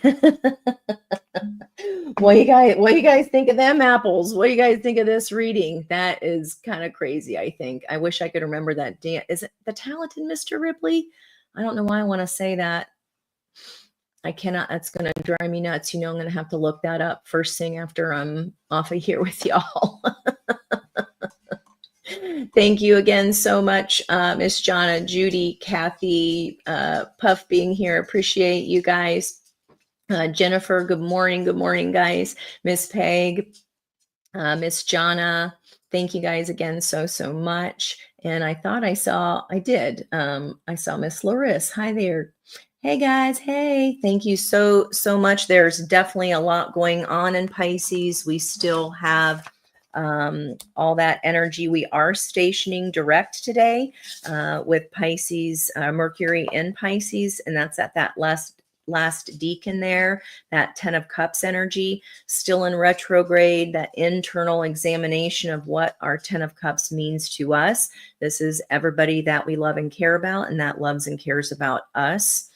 What do you guys think of them apples? What do you guys think of this reading? That is kind of crazy, I think. I wish I could remember that. Is it the talented Mr. Ripley? I don't know why I want to say that. I cannot. That's going to drive me nuts. I'm going to have to look that up first thing after I'm off of here with y'all. Thank you again so much, Miss Jonna, Judy, Kathy, Puff being here. Appreciate you guys. Jennifer, good morning. Good morning, guys. Miss Peg, Miss Jonna, thank you guys again so much. And I thought I saw Miss Larissa. Hi there. Hey guys. Hey, thank you so much. There's definitely a lot going on in Pisces. We still have all that energy. We are stationing direct today with Pisces, Mercury in Pisces, and that's at that last deacon there, that 10 of Cups energy, still in retrograde, that internal examination of what our 10 of Cups means to us. This is everybody that we love and care about, and that loves and cares about us.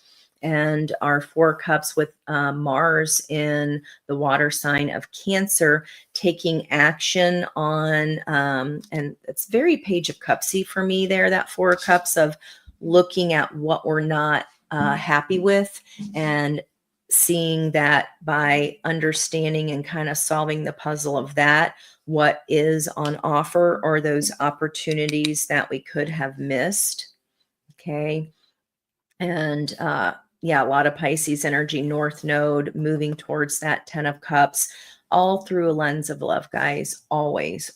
And our 4 Cups with Mars in the water sign of Cancer, taking action on, and it's very Page of Cupsy for me there, that 4 Cups of looking at what we're not happy with, and seeing that by understanding and kind of solving the puzzle of that, what is on offer, or those opportunities that we could have missed. Okay. And a lot of Pisces energy, North Node, moving towards that 10 of Cups, all through a lens of love, guys. Always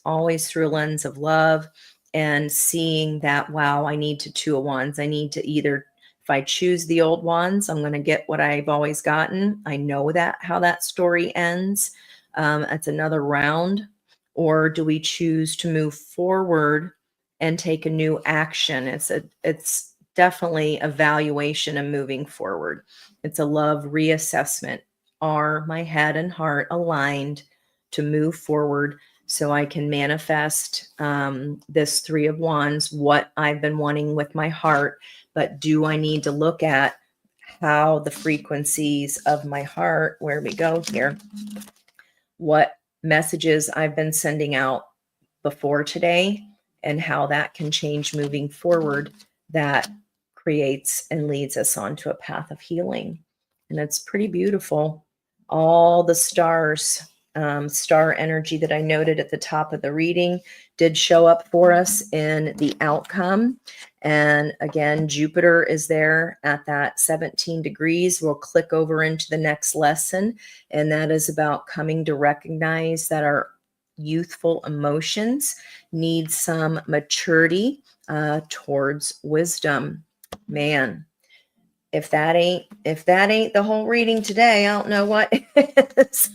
through a lens of love, and seeing that, wow, I need to 2 of Wands. I need to either, if I choose the old Wands, I'm going to get what I've always gotten. I know that how that story ends. That's another round. Or do we choose to move forward and take a new action? It's definitely evaluation and moving forward. It's a love reassessment. Are my head and heart aligned to move forward so I can manifest this Three of Wands, what I've been wanting with my heart? But do I need to look at how the frequencies of my heart, where we go here, what messages I've been sending out before today, and how that can change moving forward, that creates and leads us onto a path of healing. And it's pretty beautiful. All the stars, star energy that I noted at the top of the reading did show up for us in the outcome. And again, Jupiter is there at that 17 degrees. We'll click over into the next lesson, and that is about coming to recognize that our youthful emotions need some maturity towards wisdom. Man, if that ain't the whole reading today, I don't know what is.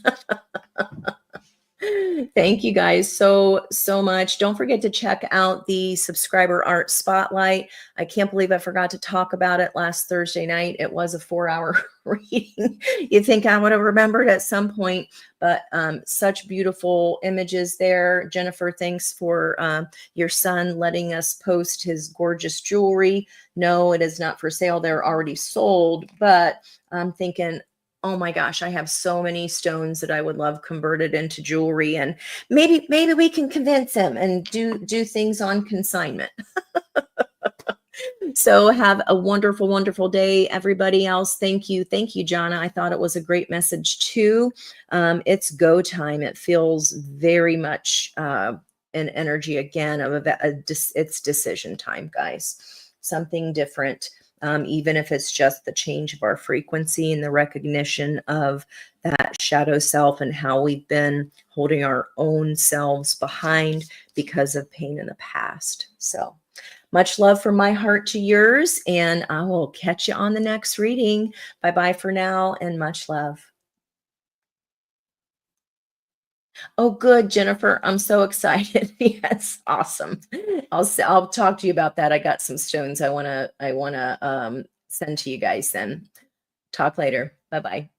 Thank you guys so much. Don't forget to check out the subscriber art spotlight. I can't believe I forgot to talk about it last Thursday night. It was a 4-hour reading. You think I would have remembered at some point, but such beautiful images there. Jennifer, thanks for your son letting us post his gorgeous jewelry. No, it is not for sale. They're already sold, but I'm thinking, oh my gosh, I have so many stones that I would love converted into jewelry, and maybe we can convince him and do things on consignment. So have a wonderful, wonderful day, everybody else. Thank you, Jana. I thought it was a great message too. It's go time. It feels very much an energy again of it's decision time, guys. Something different. Even if it's just the change of our frequency and the recognition of that shadow self and how we've been holding our own selves behind because of pain in the past. So much love from my heart to yours, and I will catch you on the next reading. Bye-bye for now, and much love. Oh, good, Jennifer. I'm so excited. Yes, awesome. I'll talk to you about that. I got some stones I wanna send to you guys then. Talk later. Bye-bye.